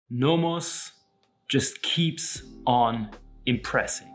NOMOS just keeps on impressing.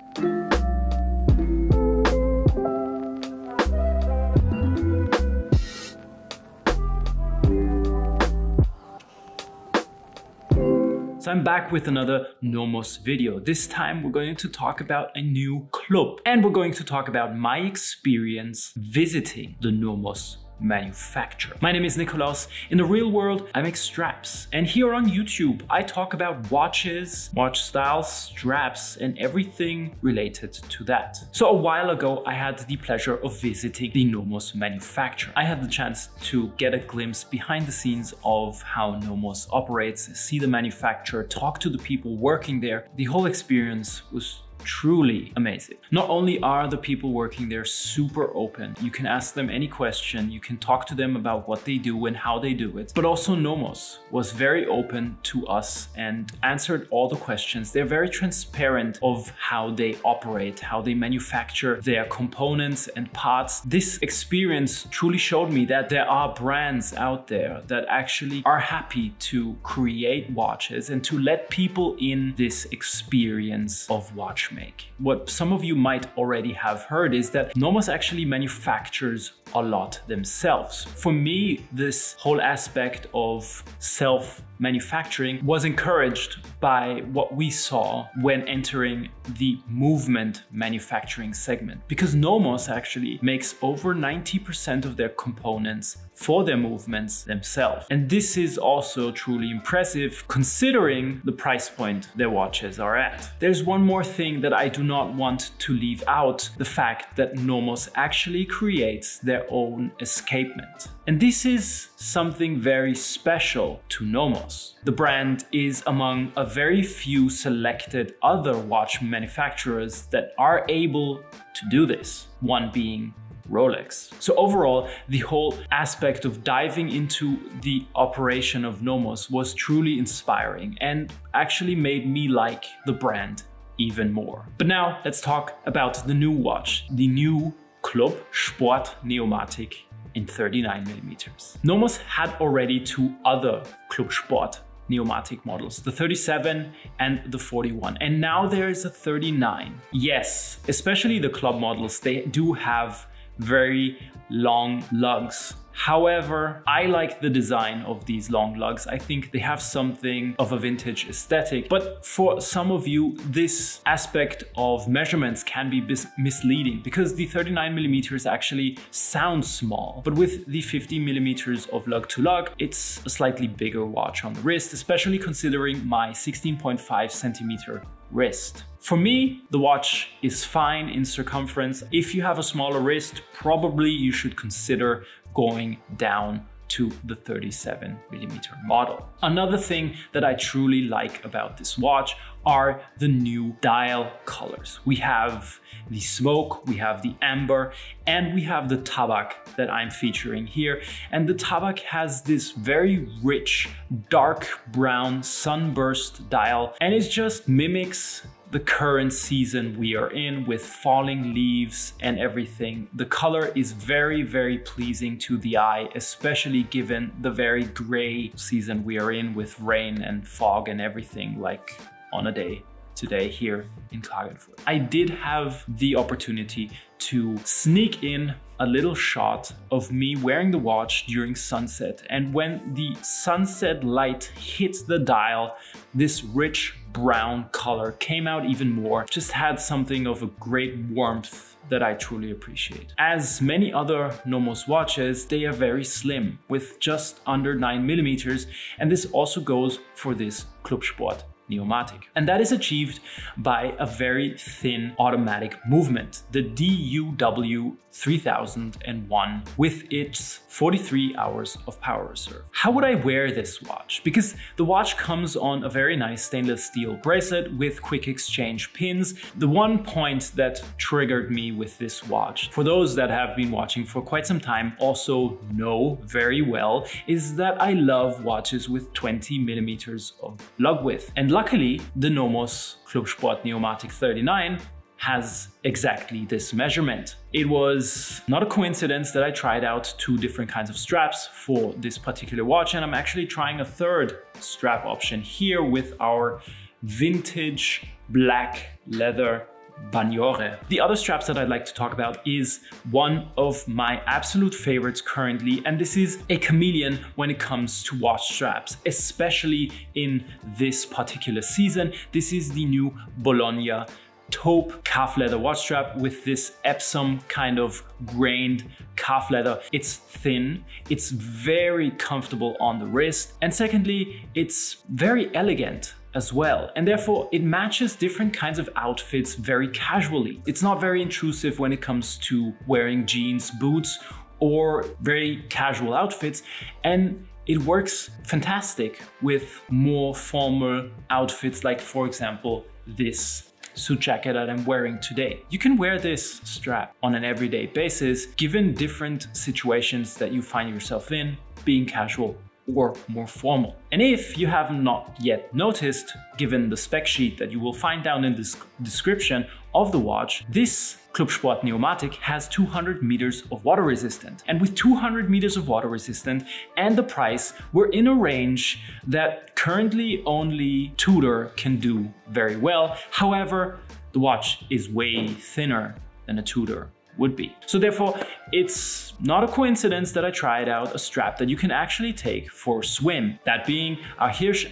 So I'm back with another NOMOS video. This time we're going to talk about a new club, and we're going to talk about my experience visiting the NOMOS manufacturer. My name is Nikolaus. In the real world, I make straps. And here on YouTube, I talk about watches, watch styles, straps, and everything related to that. So a while ago, I had the pleasure of visiting the NOMOS manufacturer. I had the chance to get a glimpse behind the scenes of how NOMOS operates, see the manufacturer, talk to the people working there. The whole experience was truly amazing. Not only are the people working there super open, you can ask them any question, you can talk to them about what they do and how they do it, but also NOMOS was very open to us and answered all the questions. They're very transparent of how they operate, how they manufacture their components and parts. This experience truly showed me that there are brands out there that actually are happy to create watches and to let people in this experience of watchmaking. What some of you might already have heard is that NOMOS actually manufactures a lot themselves. For me, this whole aspect of self-manufacturing was encouraged by what we saw when entering the movement manufacturing segment, because NOMOS actually makes over 90% of their components for their movements themselves. And this is also truly impressive considering the price point their watches are at. There's one more thing that I do not want to leave out, the fact that NOMOS actually creates their own escapement. And this is something very special to NOMOS. The brand is among a very few selected other watch manufacturers that are able to do this, one being Rolex. So overall, the whole aspect of diving into the operation of NOMOS was truly inspiring and actually made me like the brand even more. But now let's talk about the new watch, the new Club Sport Neomatik in 39mm. NOMOS had already two other Club Sport Neomatik models, the 37 and the 41, and now there is a 39. Yes, especially the club models, they do have very long lugs. However, I like the design of these long lugs. I think they have something of a vintage aesthetic, but for some of you, this aspect of measurements can be misleading because the 39mm actually sounds small, but with the 50mm of lug to lug, it's a slightly bigger watch on the wrist, especially considering my 16.5 centimeter wrist. For me, the watch is fine in circumference. If you have a smaller wrist, probably you should consider going down to the 37mm model. Another thing that I truly like about this watch are the new dial colors. We have the smoke, we have the amber, and we have the tabak that I'm featuring here. And the tabak has this very rich, dark brown sunburst dial, and it just mimics the current season we are in with falling leaves and everything. The color is very, very pleasing to the eye, especially given the very gray season we are in with rain and fog and everything, like on a day today here in Klagenfurt. I did have the opportunity to sneak in a little shot of me wearing the watch during sunset, and when the sunset light hit the dial, this rich brown color came out even more, just had something of a great warmth that I truly appreciate. As many other NOMOS watches, they are very slim with just under 9mm, and this also goes for this Club Sport Neomatik. And that is achieved by a very thin automatic movement, the DUW 3001, with its 43 hours of power reserve. How would I wear this watch? Because the watch comes on a very nice stainless steel bracelet with quick exchange pins. The one point that triggered me with this watch, for those that have been watching for quite some time also know very well, is that I love watches with 20mm of lug width. And luckily, the NOMOS Club Sport Neomatik 39 has exactly this measurement. It was not a coincidence that I tried out 2 different kinds of straps for this particular watch, and I'm actually trying a 3rd strap option here with our vintage black leather Bagnore. The other straps that I'd like to talk about is one of my absolute favorites currently, and this is a chameleon when it comes to watch straps, especially in this particular season. This is the new Bologna taupe calf leather watch strap with this Epsom kind of grained calf leather. It's thin, it's very comfortable on the wrist, and secondly, it's very elegant as well, and therefore it matches different kinds of outfits very casually. It's not very intrusive when it comes to wearing jeans, boots, or very casual outfits, and it works fantastic with more formal outfits, like for example this suit jacket that I'm wearing today. You can wear this strap on an everyday basis, given different situations that you find yourself in, being casual or more formal. And if you have not yet noticed, given the spec sheet that you will find down in this description of the watch, this Club Sport Neomatik has 200 meters of water resistant. And with 200 meters of water resistant and the price, we're in a range that currently only Tudor can do very well. However, the watch is way thinner than a Tudor would be. So therefore, it's not a coincidence that I tried out a strap that you can actually take for a swim, that being a Hirsch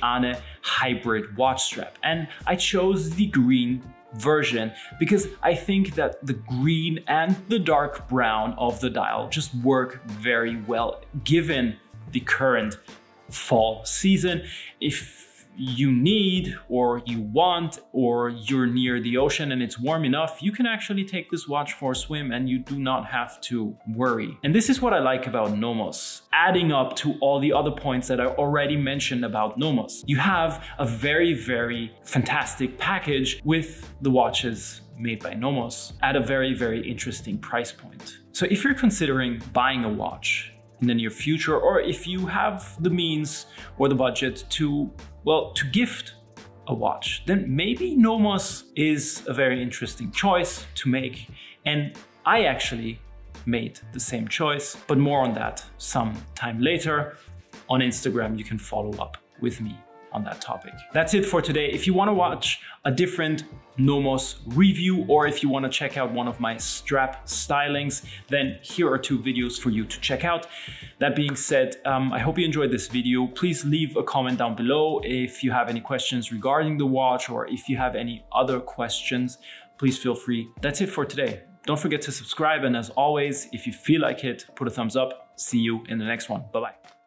hybrid watch strap. And I chose the green version because I think that the green and the dark brown of the dial just work very well given the current fall season. If you need or you want or you're near the ocean and it's warm enough, you can actually take this watch for a swim and you do not have to worry. And this is what I like about NOMOS. Adding up to all the other points that I already mentioned about NOMOS, you have a very, very fantastic package with the watches made by NOMOS at a very, very interesting price point. So if you're considering buying a watch in the near future, or if you have the means or the budget to gift a watch, then maybe NOMOS is a very interesting choice to make. And I actually made the same choice, but more on that some time later. On Instagram, you can follow up with me on that topic. That's it for today. If you want to watch a different NOMOS review, or if you want to check out one of my strap stylings, then here are 2 videos for you to check out. That being said, I hope you enjoyed this video. Please leave a comment down below if you have any questions regarding the watch, or if you have any other questions, please feel free. That's it for today. Don't forget to subscribe, and as always, if you feel like it, put a thumbs up. See you in the next one. Bye-bye.